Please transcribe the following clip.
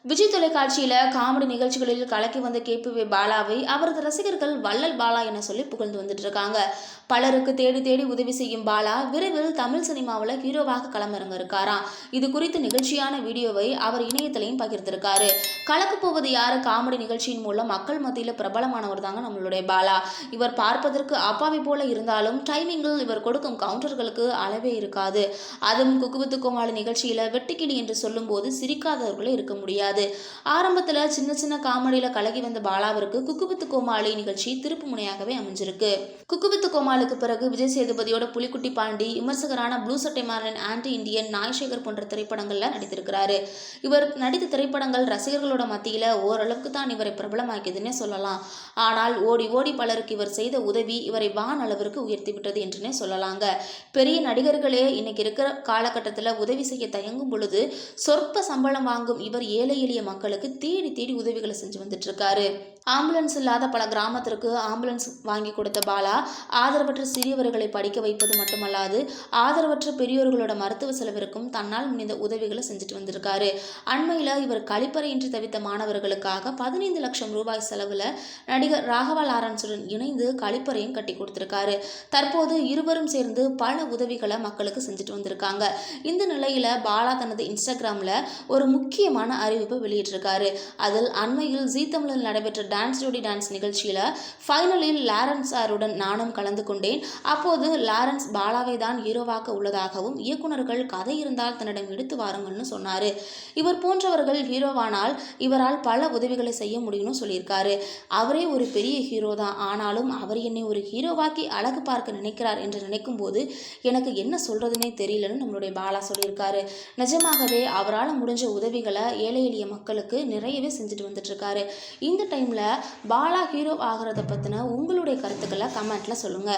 விஜய் தொலைக்காட்சியில் காமெடி நிகழ்ச்சிகளில் கலக்கி வந்த கேபி பாலாவை அவரது ரசிகர்கள் வள்ளல் பாலா என சொல்லி புகழ்ந்து வந்துட்டு இருக்காங்க. பலருக்கு தேடி தேடி உதவி செய்யும் பாலா விரைவில் தமிழ் சினிமாவில் ஹீரோவாக களமிறங்க இருக்காராம். இது குறித்து நிகழ்ச்சியான வீடியோவை அவர் இணையத்திலையும் பகிர்ந்திருக்காரு. கலக்கு போவது யாரு காமெடி நிகழ்ச்சியின் மூலம் மக்கள் மத்தியில் பிரபலமானவர் தாங்க நம்மளுடைய பாலா. இவர் பார்ப்பதற்கு அப்பாவி போல இருந்தாலும் டைமிங்கில் இவர் கொடுக்கும் கவுண்டர்களுக்கு அளவே இருக்காது. அதுவும் குக்குவித்து கோமாளி நிகழ்ச்சியில் வெட்டுக்கிளி என்று சொல்லும் போது சிரிக்காதவர்களே இருக்க முடியாது. ஆரம்பத்துல சின்ன சின்ன காமெடியில கலகி வந்த பாலாவிற்கு குக்குவித்து கோமாளி நிகழ்ச்சி திருப்பு முனையாகவே அமைஞ்சிருக்கு. குக்குவித்து கோமாளிக்கு பிறகு விஜய் சேதுபதியோட புலிக்குட்டி பாண்டி, விமர்சகரான ப்ளூ சட்டை மாறன், ஆன்டி இண்டியன், நாய்சேகர் போன்ற திரைப்படங்கள்ல நடித்திருக்கிறாரு. இவர் நடித்த திரைப்படங்கள் ரசிகர்களோட மத்தியில ஓரளவுக்கு தான் இவரை பிரபலமாக்கியதுன்னே சொல்லலாம். ஆனால் ஓடி ஓடி பலருக்கு இவர் செய்த உதவி இவரை வான் அளவிற்கு உயர்த்தி விட்டது என்றுனே சொல்லலாங்க. பெரிய நடிகர்களே இன்னைக்கு இருக்கிற காலகட்டத்தில் உதவி செய்ய தயங்கும் பொழுது சொற்ப சம்பளம் வாங்கும் இவர் ஏழை எளிய மக்களுக்கு தேடி தேடி உதவிகளை செஞ்சு வந்துட்டு இருக்காரு. ஆம்புலன்ஸ் இல்லாத பல கிராமத்திற்கு ஆம்புலன்ஸ் வாங்கி கொடுத்த பாலா ஆதரவற்ற சிறியவர்களை படிக்க வைப்பது மட்டுமல்லாது ஆதரவற்ற பெரியோர்களோட மருத்துவ செலவிற்கும் தன்னால் முடிந்த உதவிகளை செஞ்சுட்டு வந்திருக்காரு. அண்மையில் இவர் கழிப்பறையின்றி தவித்த மாணவர்களுக்காக 15 லட்சம் ரூபாய் செலவில் நடிகர் ராகவா லாரன்ஸுடன் இணைந்து கழிப்பறையும் கட்டி கொடுத்திருக்காரு. தற்போது இருவரும் சேர்ந்து பல உதவிகளை மக்களுக்கு செஞ்சுட்டு வந்திருக்காங்க. இந்த நிலையில பாலா தனது இன்ஸ்டாகிராமில் ஒரு முக்கியமான அறிவிப்பை வெளியிட்டிருக்காரு. அதில் அண்மையில் ஜீ தமிழில் நடைபெற்ற டான்ஸ் ஜோடி டான்ஸ் நிகழ்ச்சியில் ஃபைனலில் லாரன்ஸ் சாருடன் நானும் கலந்து கொண்டேன். அப்போது லாரன்ஸ் பாலாவை தான் ஹீரோவாக்க உள்ளதாகவும் இயக்குநர்கள் கதை இருந்தால் தன்னிடம் எடுத்து வாருங்கள்னு சொன்னார். இவர் போன்றவர்கள் ஹீரோவானால் இவரால் பல உதவிகளை செய்ய முடியும்னு சொல்லியிருக்காரு. அவரே ஒரு பெரிய ஹீரோ தான், ஆனாலும் அவர் என்னை ஒரு ஹீரோவாக்கி அழகு பார்க்க நினைக்கிறார் என்று நினைக்கும் போது எனக்கு என்ன சொல்றதுன்னே தெரியலன்னு நம்மளுடைய பாலா சொல்லியிருக்காரு. நிஜமாகவே அவரால் முடிஞ்ச உதவிகளை ஏழை எளிய மக்களுக்கு நிறையவே செஞ்சுட்டு வந்துட்டு இருக்காரு. இந்த டைம்ல பாலா ஹீரோ ஆகிறத பத்தின உங்களுடைய கருத்துக்களை கமெண்ட்ல சொல்லுங்க.